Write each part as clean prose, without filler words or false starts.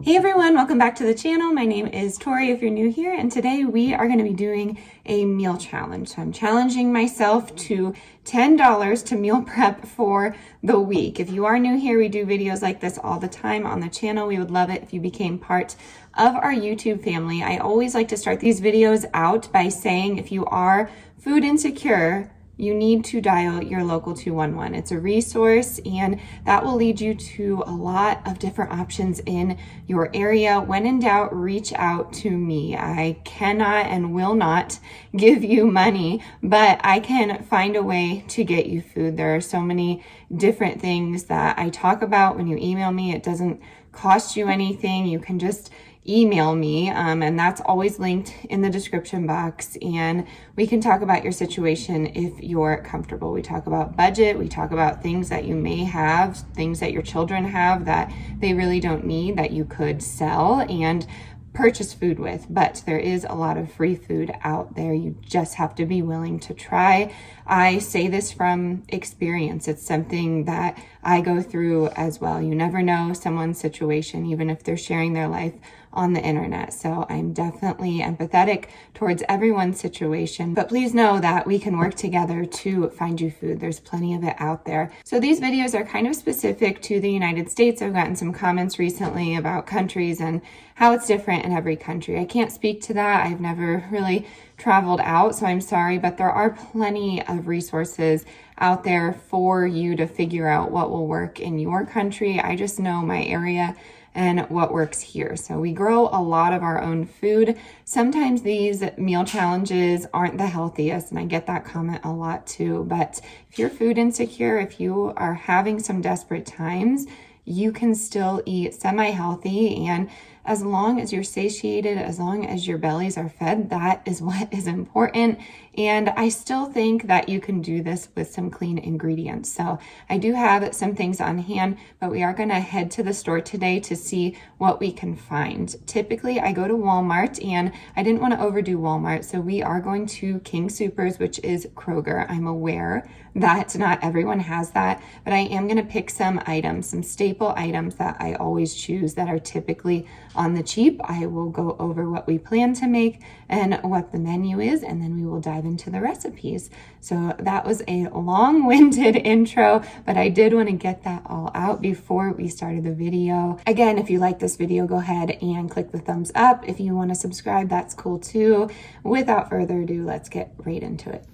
Hey everyone, welcome back to the channel. My name is Tori if you're new here, and today we are going to be doing a meal challenge. So I'm challenging myself to $10 to meal prep for the week. If you are new here, we do videos like this all the time on the channel. We would love it if you became part of our YouTube family. I always like to start these videos out by saying if you are food insecure, you need to dial your local 211. It's a resource and that will lead you to a lot of different options in your area. When in doubt, reach out to me. I cannot and will not give you money, but I can find a way to get you food. There are so many different things that I talk about when you email me. It doesn't cost you anything. You can just email me, and that's always linked in the description box, and we can talk about your situation if you're comfortable. We talk about budget, we talk about things that you may have, things that your children have that they really don't need that you could sell and purchase food with, but there is a lot of free food out there. You just have to be willing to try. I say this from experience. It's something that I go through as well. You never know someone's situation, even if they're sharing their life on the internet. So I'm definitely empathetic towards everyone's situation, but please know that we can work together to find you food. There's plenty of it out there. So these videos are kind of specific to the United States. I've gotten some comments recently about countries and how it's different in every country. I can't speak to that. I've never really traveled out, so I'm sorry, but there are plenty of resources out there for you to figure out what will work in your country. I just know my area and what works here. So we grow a lot of our own food. Sometimes these meal challenges aren't the healthiest, and I get that comment a lot too, but if you're food insecure, if you are having some desperate times, you can still eat semi-healthy, and as long as you're satiated, as long as your bellies are fed, that is what is important. And I still think that you can do this with some clean ingredients. So I do have some things on hand, but we are gonna head to the store today to see what we can find. Typically I go to Walmart, and I didn't wanna overdo Walmart, so we are going to King Soopers, which is Kroger. I'm aware that not everyone has that, but I am gonna pick some items, some staple items that I always choose that are typically on the cheap. I will go over what we plan to make and what the menu is, and then we will dive into the recipes. So that was a long-winded intro, but I did want to get that all out before we started the video. Again, if you like this video, go ahead and click the thumbs up. If you want to subscribe, that's cool too. Without further ado, let's get right into it.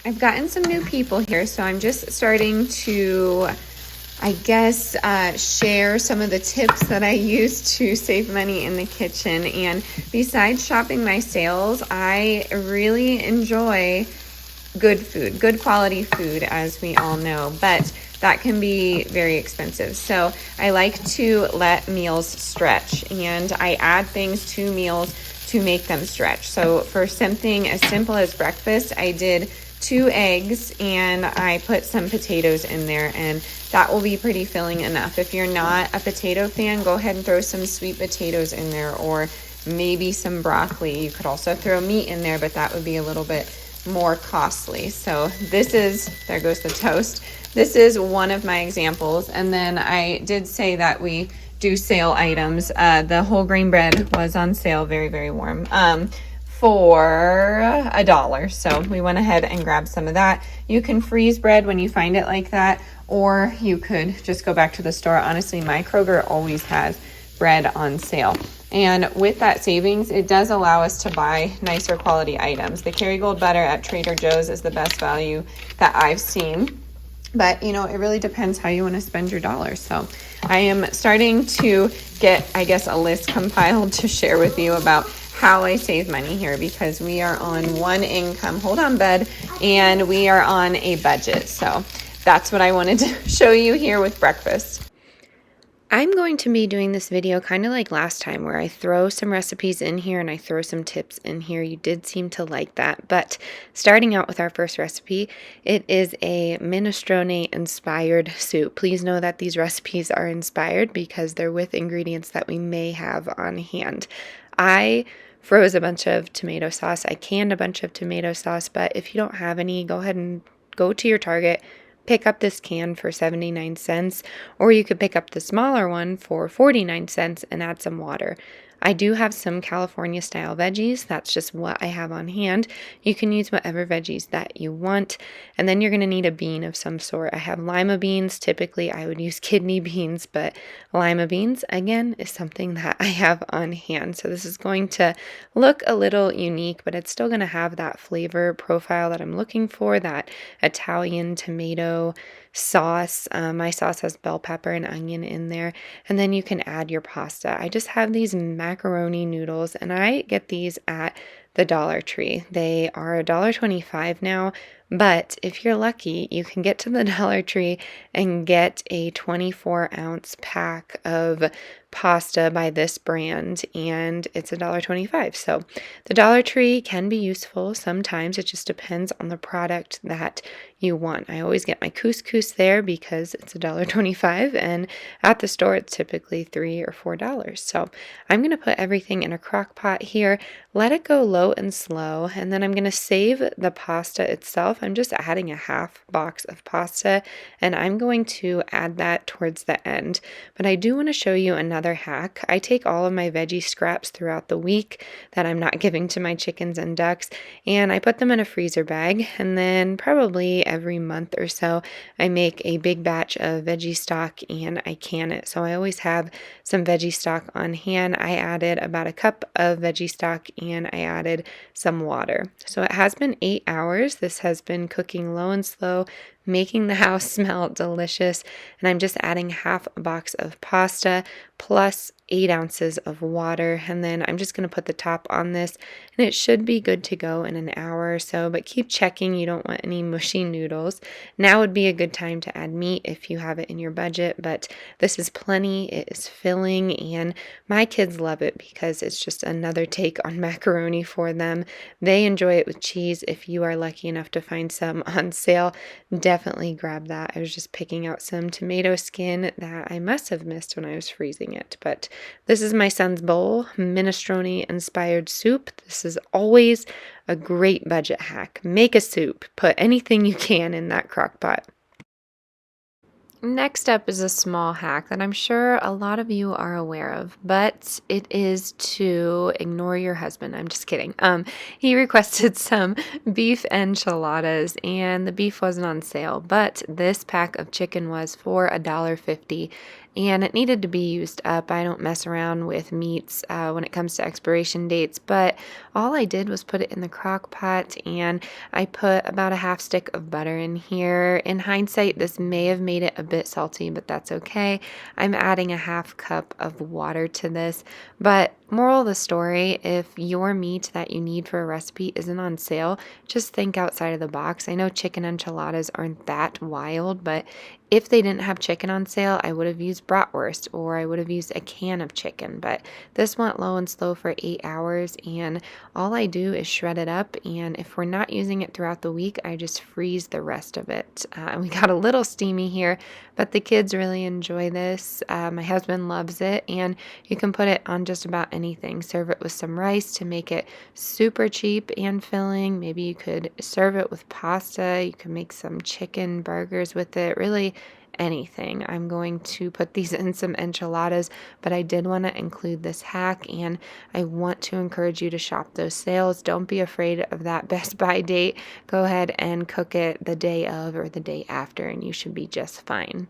I've gotten some new people here, so I'm just starting to share some of the tips that I use to save money in the kitchen. And besides shopping my sales, I really enjoy good food, good quality food, as we all know, but that can be very expensive. So I like to let meals stretch, and I add things to meals to make them stretch. So for something as simple as breakfast, I did 2 eggs and I put some potatoes in there, and that will be pretty filling enough. If you're not a potato fan, go ahead and throw some sweet potatoes in there, or maybe some broccoli. You could also throw meat in there, but that would be a little bit more costly. So this is, there goes the toast. This is one of my examples. And then I did say that we do sale items. The whole grain bread was on sale, very, very warm, for $1. So we went ahead and grabbed some of that. You can freeze bread when you find it like that, or you could just go back to the store. Honestly, my Kroger always has bread on sale. And with that savings, it does allow us to buy nicer quality items. The Kerrygold butter at Trader Joe's is the best value that I've seen. But, you know, it really depends how you want to spend your dollars. So I am starting to get, I guess, a list compiled to share with you about how I save money here, because we are on one income, hold on bud, and we are on a budget. So that's what I wanted to show you here with breakfast. I'm going to be doing this video kind of like last time, where I throw some recipes in here and I throw some tips in here. You did seem to like that. But starting out with our first recipe, it is a minestrone inspired soup. Please know that these recipes are inspired because they're with ingredients that we may have on hand. I froze a bunch of tomato sauce. I canned a bunch of tomato sauce, but if you don't have any, go ahead and go to your Target, pick up this can for 79 cents, or you could pick up the smaller one for 49 cents and add some water. I do have some California style veggies. That's just what I have on hand. You can use whatever veggies that you want. And then you're going to need a bean of some sort. I have lima beans. Typically, I would use kidney beans, but lima beans, again, is something that I have on hand. So this is going to look a little unique, but it's still going to have that flavor profile that I'm looking for, that Italian tomato sauce. My sauce has bell pepper and onion in there, and then you can add your pasta. I just have these macaroni noodles, and I get these at the Dollar Tree. They are $1.25 now, but if you're lucky, you can get to the Dollar Tree and get a 24-ounce pack of pasta by this brand, and it's $1.25. So the Dollar Tree can be useful sometimes. It just depends on the product that you want. I always get my couscous there because it's $1.25, and at the store it's typically $3 or $4. So I'm going to put everything in a crock pot here, let it go low and slow, and then I'm going to save the pasta itself. I'm just adding a half box of pasta, and I'm going to add that towards the end. But I do want to show you another hack. I take all of my veggie scraps throughout the week that I'm not giving to my chickens and ducks, and I put them in a freezer bag, and then probably every month or so I make a big batch of veggie stock and I can it. So I always have some veggie stock on hand. I added about a cup of veggie stock and I added some water. So it has been 8 hours. This has been cooking low and slow, making the house smell delicious, and I'm just adding half a box of pasta plus 8 ounces of water, and then I'm just going to put the top on this, and it should be good to go in an hour or so, but keep checking. You don't want any mushy noodles. Now would be a good time to add meat if you have it in your budget, but this is plenty. It is filling, and my kids love it because it's just another take on macaroni for them. They enjoy it with cheese. If you are lucky enough to find some on sale, definitely grab that. I was just picking out some tomato skin that I must have missed when I was freezing it. But this is my son's bowl, minestrone inspired soup. This is always a great budget hack. Make a soup. Put anything you can in that crock pot. Next up is a small hack that I'm sure a lot of you are aware of, but it is to ignore your husband. I'm just kidding. He requested some beef enchiladas, and the beef wasn't on sale, but this pack of chicken was for $1.50. And it needed to be used up. I don't mess around with meats when it comes to expiration dates, but all I did was put it in the crock pot, and I put about a half stick of butter in here. In hindsight, this may have made it a bit salty, but that's okay. I'm adding a half cup of water to this, but moral of the story, if your meat that you need for a recipe isn't on sale, just think outside of the box. I know chicken enchiladas aren't that wild, but if they didn't have chicken on sale, I would have used bratwurst, or I would have used a can of chicken, but this went low and slow for 8 hours, and all I do is shred it up, and if we're not using it throughout the week, I just freeze the rest of it. We got a little steamy here, but the kids really enjoy this. My husband loves it, and you can put it on just about anything. Serve it with some rice to make it super cheap and filling. Maybe you could serve it with pasta. You can make some chicken burgers with it. Really anything. I'm going to put these in some enchiladas, but I did want to include this hack, and I want to encourage you to shop those sales. Don't be afraid of that Best Buy date. Go ahead and cook it the day of or the day after, and you should be just fine.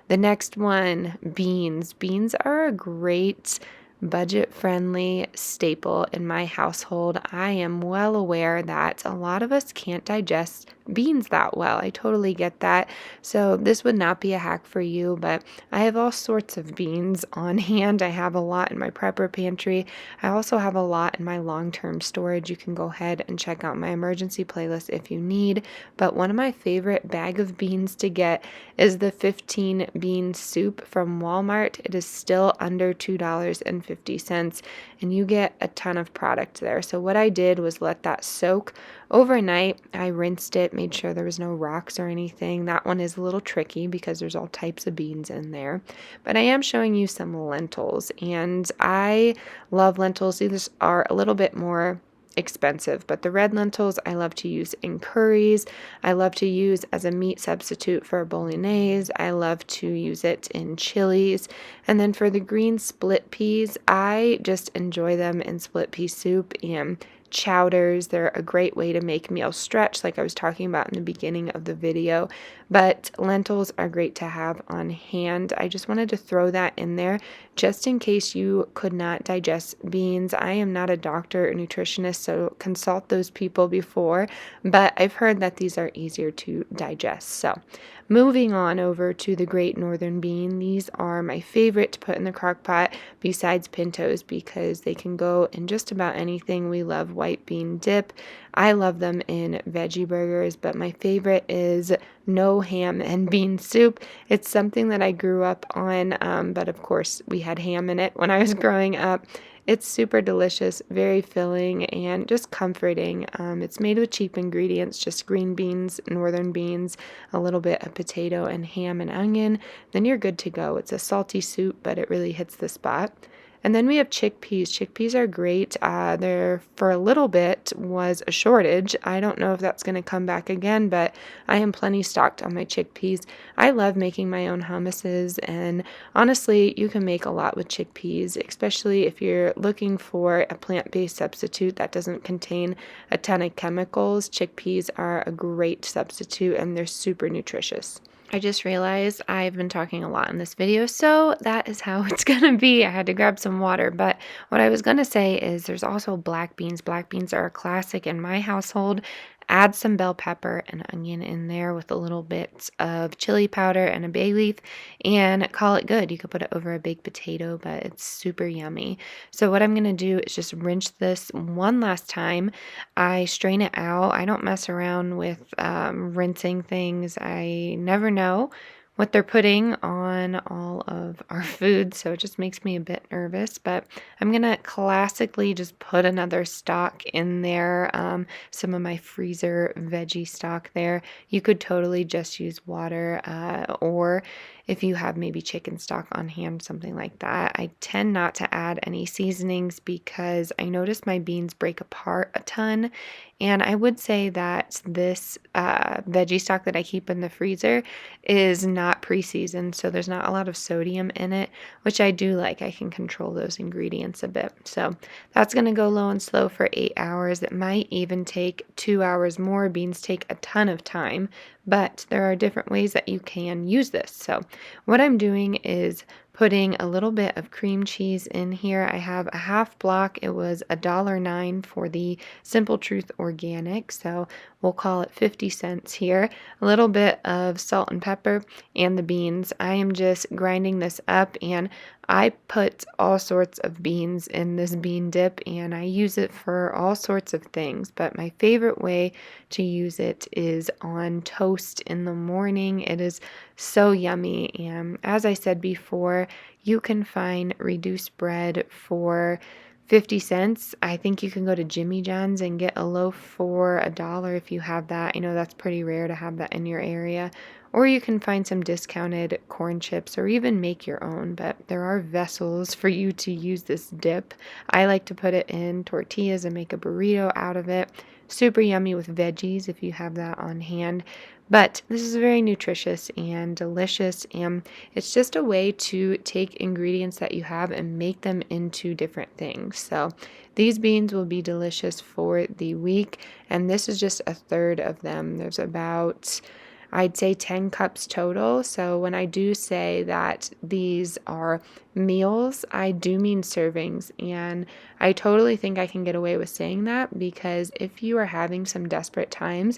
The next one, beans. Beans are a great budget-friendly staple in my household. I am well aware that a lot of us can't digest beans that well. I totally get that. So this would not be a hack for you, but I have all sorts of beans on hand. I have a lot in my prepper pantry. I also have a lot in my long-term storage. You can go ahead and check out my emergency playlist if you need. But one of my favorite bag of beans to get is the 15 bean soup from Walmart. It is still under $2.50, and you get a ton of product there. So what I did was let that soak overnight. I rinsed it, made sure there was no rocks or anything. That one is a little tricky because there's all types of beans in there. But I am showing you some lentils, and I love lentils. These are a little bit more expensive. But the red lentils I love to use in curries. I love to use as a meat substitute for bolognese. I love to use it in chilies. And then for the green split peas, I just enjoy them in split pea soup and chowders. They're a great way to make meals stretch, like I was talking about in the beginning of the video. But lentils are great to have on hand. I just wanted to throw that in there just in case you could not digest beans. I am not a doctor or nutritionist, so consult those people before, but I've heard that these are easier to digest. So moving on over to the Great Northern Bean. These are my favorite to put in the crock pot besides pintos because they can go in just about anything. We love white bean dip. I love them in veggie burgers, but my favorite is no ham and bean soup. It's something that I grew up on, but of course we had ham in it when I was growing up. It's super delicious, very filling, and just comforting. It's made with cheap ingredients, just green beans, northern beans, a little bit of potato and ham and onion. Then you're good to go. It's a salty soup, but it really hits the spot. And then we have chickpeas. Chickpeas are great. There for a little bit was a shortage. I don't know if that's going to come back again, but I am plenty stocked on my chickpeas. I love making my own hummuses, and honestly, you can make a lot with chickpeas, especially if you're looking for a plant-based substitute that doesn't contain a ton of chemicals. Chickpeas are a great substitute, and they're super nutritious. I just realized I've been talking a lot in this video, so that is how it's going to be. I had to grab some water, but what I was going to say is there's also black beans. Black beans are a classic in my household. Add some bell pepper and onion in there with a little bit of chili powder and a bay leaf and call it good. You could put it over a baked potato, but it's super yummy. So what I'm going to do is just rinse this one last time. I strain it out. I don't mess around with rinsing things. I never know what they're putting on all of our food, so it just makes me a bit nervous, but I'm gonna classically just put another stock in there, some of my freezer veggie stock there. You could totally just use water, or if you have maybe chicken stock on hand, something like that. I tend not to add any seasonings because I notice my beans break apart a ton. And I would say that this veggie stock that I keep in the freezer is not pre-seasoned, so there's not a lot of sodium in it, which I do like. I can control those ingredients a bit. So that's going to go low and slow for 8 hours. It might even take 2 hours more. Beans take a ton of time, but there are different ways that you can use this. So what I'm doing is putting a little bit of cream cheese in here. I have a half block. It was $1.09 for the Simple Truth Organic, so we'll call it 50 cents here. A little bit of salt and pepper and the beans. I am just grinding this up, and I put all sorts of beans in this bean dip, and I use it for all sorts of things, but my favorite way to use it is on toast in the morning. It is so yummy, and as I said before, you can find reduced bread for 50 cents. I think you can go to Jimmy John's and get a loaf for $1 if you have that. I know that's pretty rare to have that in your area. Or you can find some discounted corn chips or even make your own, but there are vessels for you to use this dip. I like to put it in tortillas and make a burrito out of it. Super yummy with veggies if you have that on hand. But this is very nutritious and delicious, and it's just a way to take ingredients that you have and make them into different things. So these beans will be delicious for the week, and this is just a third of them. There's about, I'd say, 10 cups total. So when I do say that these are meals, I do mean servings. And I totally think I can get away with saying that because if you are having some desperate times,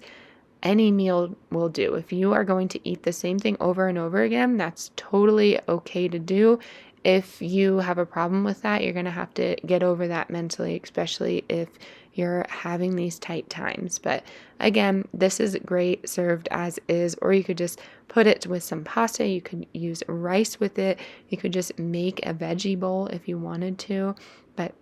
any meal will do. If you are going to eat the same thing over and over again, that's totally okay to do. If you have a problem with that, you're going to have to get over that mentally, especially if you're having these tight times. But again, this is great served as is, or you could just put it with some pasta. You could use rice with it. You could just make a veggie bowl if you wanted to. But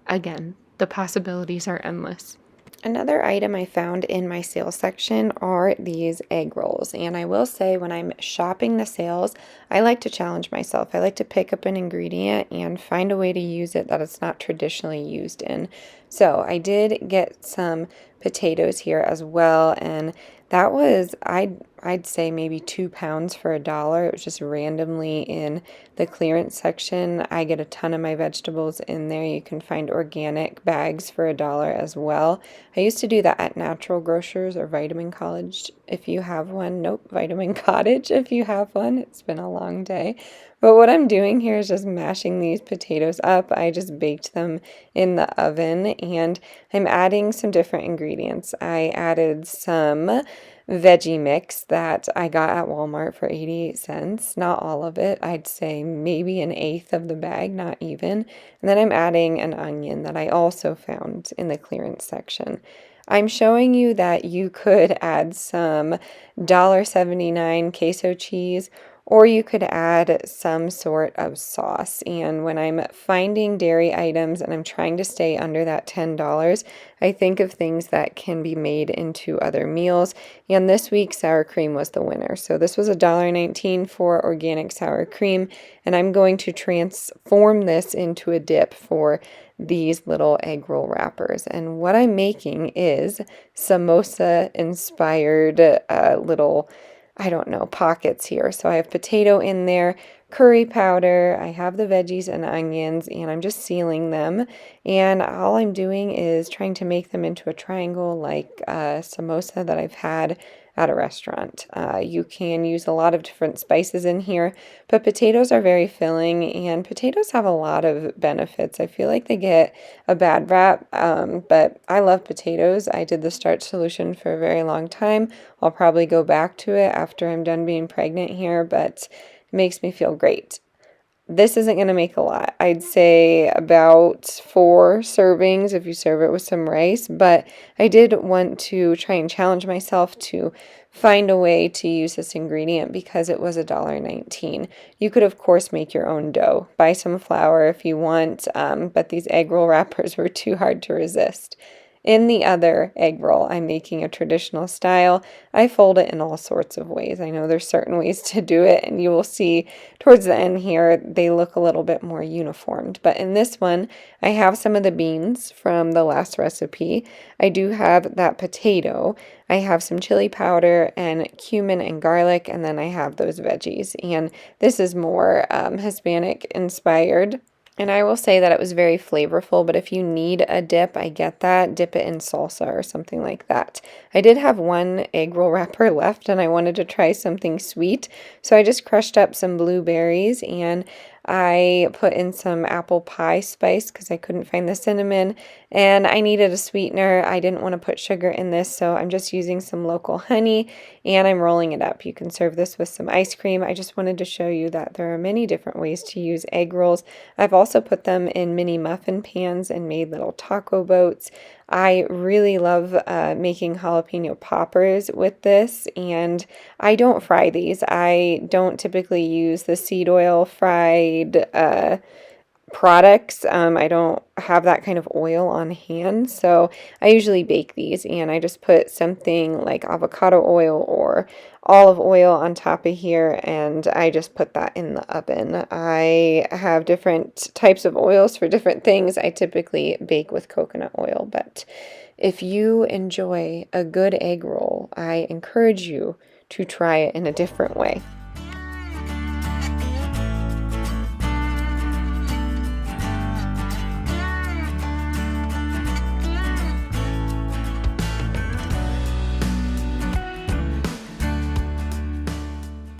again, the possibilities are endless. Another item I found in my sales section are these egg rolls. And I will say, when I'm shopping the sales, I like to challenge myself. I like to pick up an ingredient and find a way to use it that it's not traditionally used in. So I did get some potatoes here as well, and that was, I'd say maybe 2 pounds for $1. It was just randomly in the clearance section. I get a ton of my vegetables in there. You can find organic bags for $1 as well. I used to do that at Natural Grocers or Vitamin College if you have one. Nope, Vitamin Cottage if you have one. It's been a long day. But what I'm doing here is just mashing these potatoes up. I just baked them in the oven, and I'm adding some different ingredients. I added some veggie mix that I got at Walmart for 88 cents. Not all of it. I'd say maybe an eighth of the bag, not even. And then I'm adding an onion that I also found in the clearance section. I'm showing you that you could add some $1.79 queso cheese, or you could add some sort of sauce. And when I'm finding dairy items and I'm trying to stay under that $10, I think of things that can be made into other meals. And this week, sour cream was the winner. So this was $1.19 for organic sour cream. And I'm going to transform this into a dip for these little egg roll wrappers. And what I'm making is samosa inspired little, I don't know, pockets here. So I have potato in there, curry powder, I have the veggies and onions, and I'm just sealing them. And all I'm doing is trying to make them into a triangle like samosa that I've had at a restaurant. You can use a lot of different spices in here, but potatoes are very filling, and potatoes have a lot of benefits. I feel like they get a bad rap, but I love potatoes. I did the starch solution for a very long time. I'll probably go back to it after I'm done being pregnant here, but it makes me feel great. This isn't going to make a lot. I'd say about 4 servings if you serve it with some rice, but I did want to try and challenge myself to find a way to use this ingredient because it was $1.19. You could, of course, make your own dough. Buy some flour if you want, but these egg roll wrappers were too hard to resist. In the other egg roll, I'm making a traditional style. I fold it in all sorts of ways. I know there's certain ways to do it, and you will see towards the end here, they look a little bit more uniformed. But in this one, I have some of the beans from the last recipe. I do have that potato. I have some chili powder and cumin and garlic, and then I have those veggies. And this is more Hispanic inspired. And I will say that it was very flavorful, but if you need a dip, I get that. Dip it in salsa or something like that. I did have one egg roll wrapper left, and I wanted to try something sweet, so I just crushed up some blueberries, and I put in some apple pie spice because I couldn't find the cinnamon, and I needed a sweetener. I didn't want to put sugar in this, so I'm just using some local honey, and I'm rolling it up. You can serve this with some ice cream. I just wanted to show you that there are many different ways to use egg rolls. I've also put them in mini muffin pans and made little taco boats. I really love making jalapeno poppers with this, and I don't fry these. I don't typically use the seed oil fried products. I don't have that kind of oil on hand, so I usually bake these, and I just put something like avocado oil or olive oil on top of here, and I just put that in the oven. I have different types of oils for different things. I typically bake with coconut oil, but if you enjoy a good egg roll, I encourage you to try it in a different way.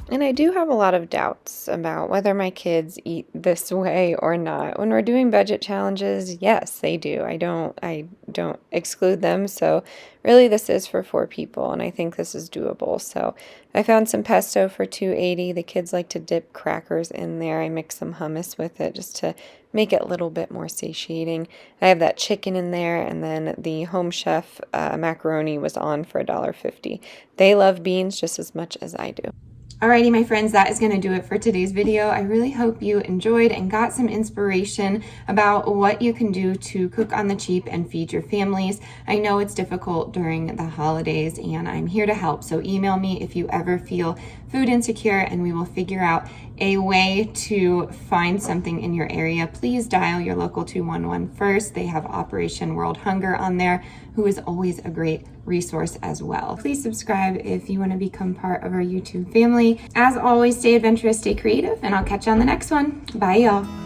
And I do have a lot of doubts about whether my kids eat this way or not. When we're doing budget challenges, yes, they do. I don't exclude them. So really this is for 4 people, and I think this is doable. So I found some pesto for $2.80. The kids like to dip crackers in there. I mix some hummus with it just to make it a little bit more satiating. I have that chicken in there, and then the Home Chef macaroni was on for $1.50. They love beans just as much as I do. Alrighty, my friends, that is going to do it for today's video. I really hope you enjoyed and got some inspiration about what you can do to cook on the cheap and feed your families. I know it's difficult during the holidays, and I'm here to help. So email me if you ever feel food insecure, and we will figure out a way to find something in your area. Please dial your local 211 first. They have Operation World Hunger on there, who is always a great resource as well. Please subscribe if you want to become part of our YouTube family. As always, stay adventurous, stay creative, and I'll catch you on the next one. Bye, y'all.